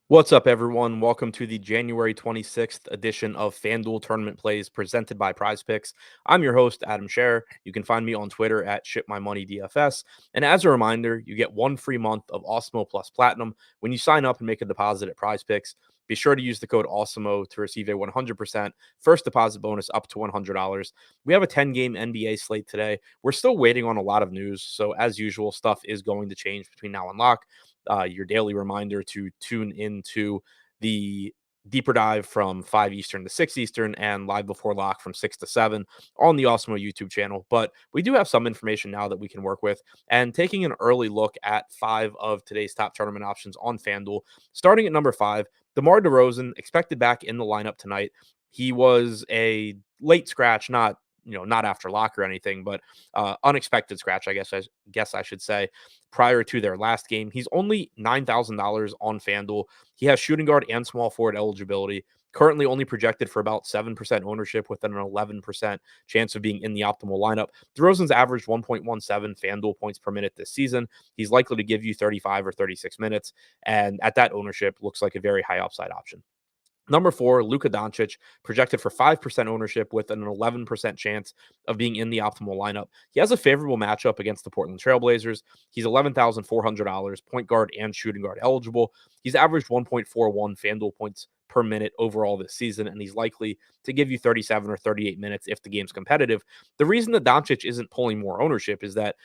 What's up, everyone? Welcome to the January 26th edition of FanDuel Tournament Plays presented by Prize Picks. I'm your host, Adam Scherer. You can find me on Twitter at ShipMyMoneyDFS. And as a reminder, you get one free month of Awesemo Plus Platinum when you sign up and make a deposit at Prize Picks. Be sure to use the code Awesemo to receive a 100% first deposit bonus up to $100. We have a 10-game NBA slate today. We're still waiting on a lot of news, so as usual, stuff is going to change between now and lock. Your daily reminder to tune into the deeper dive from 5 Eastern to 6 Eastern and live before lock from 6 to 7 on the Awesemo YouTube channel. But we do have some information now that we can work with. And taking an early look at 5 of today's top tournament options on FanDuel, starting at number 5, DeMar DeRozan expected back in the lineup tonight. He was a late scratch, not after lock or anything, but unexpected scratch, I should say, prior to their last game. He's only $9,000 on FanDuel. He has shooting guard and small forward eligibility. Currently only projected for about 7% ownership with an 11% chance of being in the optimal lineup. DeRozan's averaged 1.17 FanDuel points per minute this season. He's likely to give you 35 or 36 minutes. And at that ownership, looks like a very high upside option. Number 4, Luka Doncic, projected for 5% ownership with an 11% chance of being in the optimal lineup. He has a favorable matchup against the Portland Trailblazers. He's $11,400, point guard and shooting guard eligible. He's averaged 1.41 FanDuel points per minute overall this season, and he's likely to give you 37 or 38 minutes if the game's competitive. The reason that Doncic isn't pulling more ownership is that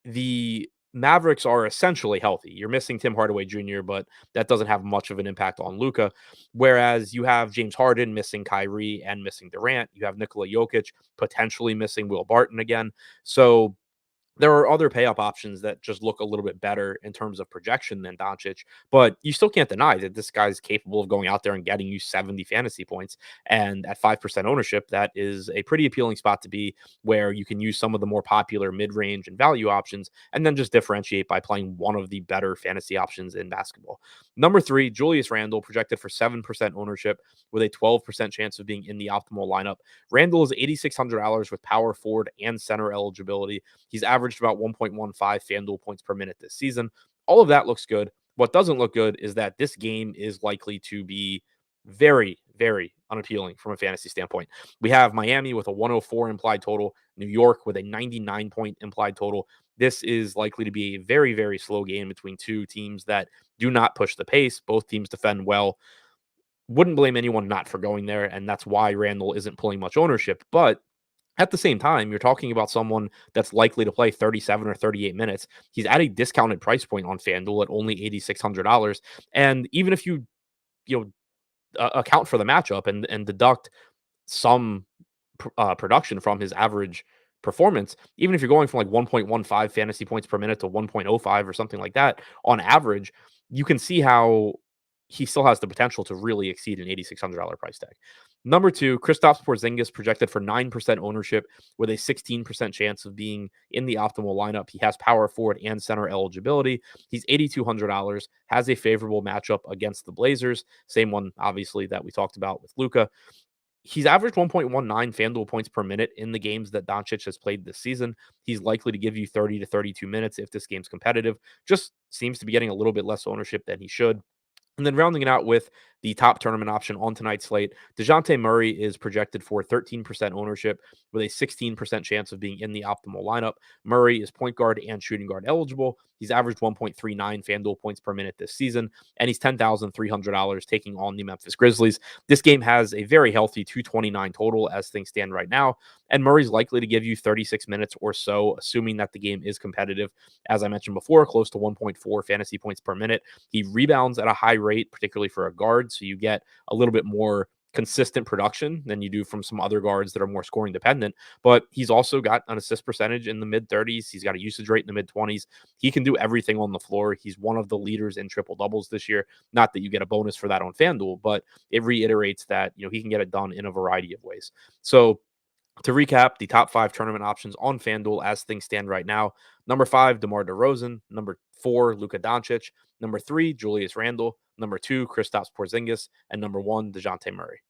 the Mavericks are essentially healthy. You're missing Tim Hardaway Jr., but that doesn't have much of an impact on Luka. Whereas you have James Harden missing Kyrie and missing Durant. You have Nikola Jokic potentially missing Will Barton again. So there are other pay up options that just look a little bit better in terms of projection than Doncic, but you still can't deny that this guy's capable of going out there and getting you 70 fantasy points. And at 5% ownership, that is a pretty appealing spot to be, where you can use some of the more popular mid range and value options and then just differentiate by playing one of the better fantasy options in basketball. Number 3, Julius Randle, projected for 7% ownership with a 12% chance of being in the optimal lineup. Randle is $8,600 with power forward and center eligibility. He's averaged about 1.15 FanDuel points per minute this season. All of that looks good. What doesn't look good is that this game is likely to be very, very unappealing from a fantasy standpoint. We have Miami with a 104 implied total, New York with a 99-point implied total. This is likely to be a very, very slow game between two teams that do not push the pace. Both teams defend well. Wouldn't blame anyone not for going there, and that's why Randall isn't pulling much ownership. But at the same time, you're talking about someone that's likely to play 37 or 38 minutes. He's at a discounted price point on FanDuel at only $8,600. And even if you know, account for the matchup and deduct some production from his average performance, even if you're going from like 1.15 fantasy points per minute to 1.05 or something like that on average, you can see how he still has the potential to really exceed an $8,600 price tag. Number 2, Kristaps Porzingis, projected for 9% ownership with a 16% chance of being in the optimal lineup. He has power forward and center eligibility. He's $8,200, has a favorable matchup against the Blazers, same one obviously that we talked about with Luka. He's averaged 1.19 FanDuel points per minute in the games that Doncic has played this season. He's likely to give you 30 to 32 minutes if this game's competitive. Just seems to be getting a little bit less ownership than he should. And then rounding it out with the top tournament option on tonight's slate, Dejounte Murray is projected for 13% ownership with a 16% chance of being in the optimal lineup. Murray is point guard and shooting guard eligible. He's averaged 1.39 FanDuel points per minute this season, and he's $10,300 taking on the Memphis Grizzlies. This game has a very healthy 229 total as things stand right now, and Murray's likely to give you 36 minutes or so, assuming that the game is competitive. As I mentioned before, close to 1.4 fantasy points per minute. He rebounds at a high rate, particularly for a guard, so you get a little bit more consistent production than you do from some other guards that are more scoring dependent. But he's also got an assist percentage in the mid 30s. He's got a usage rate in the mid 20s. He can do everything on the floor. He's one of the leaders in triple doubles this year. Not that you get a bonus for that on FanDuel, but it reiterates that, he can get it done in a variety of ways. So to recap, the top 5 tournament options on FanDuel as things stand right now: number 5, DeMar DeRozan; number 4, Luka Doncic; number 3, Julius Randle; number 2, Kristaps Porzingis; and number 1, Dejounte Murray.